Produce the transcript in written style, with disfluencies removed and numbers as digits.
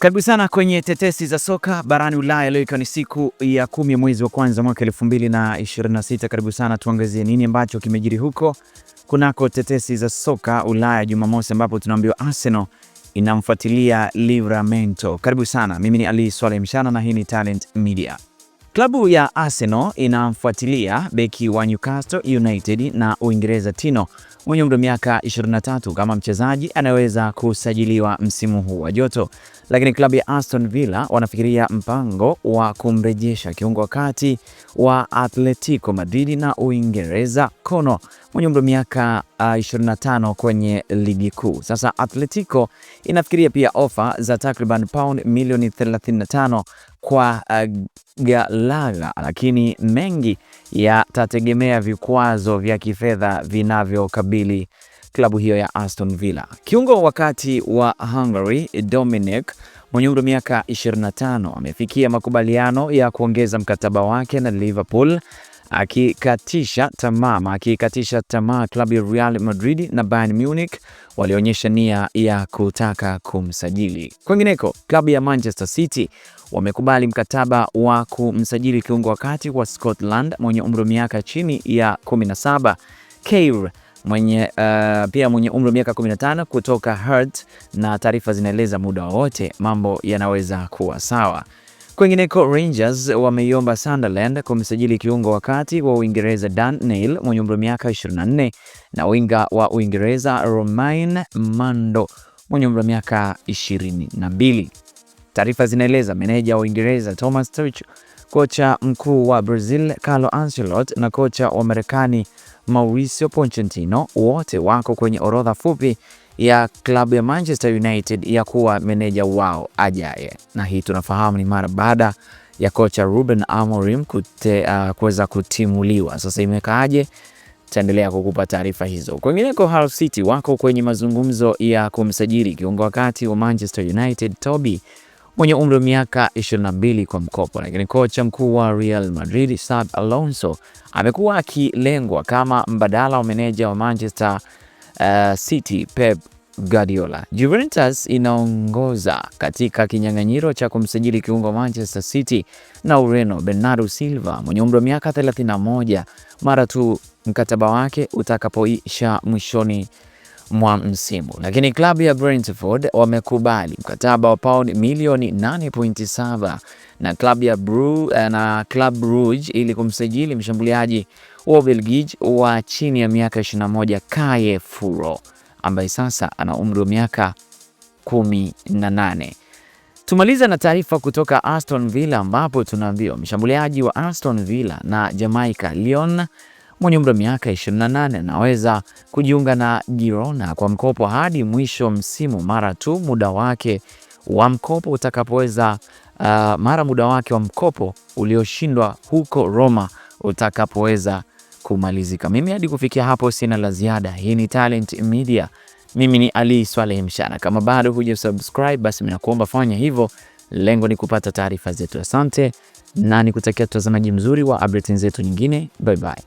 Karibu sana kwenye tetesi za soka barani Ulaya. Leo ikiwa ni siku ya 10 mwezi wa kwanza mwaka 2026. Karibu sana tuangazie nini ambacho kimejiri huko kunako tetesi za soka Ulaya Jumamosi, ambapo tunaambiwa Arsenal inamfuatilia Livramento. Karibu sana, mimi ni Ali Swaleh Mshana na hii ni Talent Media. Klabu ya Arsenal inamfuatilia beki wa Newcastle United na Uingereza Tino mwenye umri wa miaka 23 kama mchezaji anaweza kusajiliwa msimu huu wa joto. Lakini klabu ya Aston Villa wanafikiria mpango wa kumrejesha kiungo wa kati wa Atletico Madrid na Uingereza Kono mwenye umri wa miaka 25 kwenye ligi kuu. Sasa Atletico inafikiria pia ofa za takriban pound milioni 35 kwa Gallagher, lakini mengi yatategemea vikwazo vya kifedha vinavyokabili klabu hiyo ya Aston Villa. Kiungo wakati wa Hungary Dominic mwenye umri wa miaka 25 amefikia makubaliano ya kuongeza mkataba wake na Liverpool, akikatisha tamaa klabu ya Real Madrid na Bayern Munich walionyesha nia ya kutaka kumsajili. Kwingineko, klabu ya Manchester City wamekubali mkataba wa kumsajili kiungo wakati wa Scotland mwenye umri wa miaka chini ya 17 Keir pia mwenye umri wa miaka 15 kutoka Hearts, na taarifa zinaeleza muda wote mambo yanaweza kuwa sawa. Kwingineko, Rangers wameiomba Sunderland kumsajili kiungo wakati wa Uingereza Dan Neil mwenye umri wa miaka 24 na winga wa Uingereza Romain Mando mwenye umri wa miaka 22. Taarifa zinaeleza meneja wa Uingereza Thomas Tuchel, kocha mkuu wa Brazil Carlo Ancelotti na kocha wa Marekani Mauricio Pochettino wote wako kwenye orodha fupi ya klabu ya Manchester United ya kuwa meneja wao ajaye, na hii tunafahamu ni mara baada ya kocha Ruben Amorim kuweza kutimuliwa. Sasa imekaaje? Taendelea kukupa taarifa hizo. Kwingineko, Hull City wako kwenye mazungumzo ya kumsajili kiungo wakati wa Manchester United Toby mwenye umri wa miaka 22 kwa mkopo, lakini kocha mkuu wa Real Madrid Xabi Alonso amekuwa akilengwa kama mbadala wa meneja wa Manchester City Pep Guardiola. Juventus inaongoza katika kinyang'anyiro cha kumsajili kiungo wa Manchester City na Ureno Bernardo Silva mwenye umri wa miaka 31 mara tu mkataba wake utakapoisha mwishoni mwa msimu. Lakini klabu ya Brentford wamekubali mkataba wa pound milioni 8.7 na klabu ya Club Brugge ili kumsajili mshambuliaji wa Ubelgiji wa chini ya miaka 21 Kaye Furo ambaye sasa ana umri wa miaka 18. Tumaliza na taarifa kutoka Aston Villa, ambapo tunaambiwa mshambuliaji wa Aston Villa na Jamaica Lyon mwenye umri wa miaka 28 anaweza kujiunga na Girona kwa mkopo hadi mwisho msimu mara tu muda wake wa mkopo ulioshindwa huko Roma utakapoweza kumalizika. Mimi hadi kufikia hapo sina la ziada. Hii ni Talent Media. Mimi ni Ali Swaleh Mshana. Kama bado hujasubscribe, basi mimi nakuomba fanya hivyo. Lengo ni kupata taarifa zetu. Asante na nikutakia utazamaji mzuri wa updates zetu nyingine. Bye bye.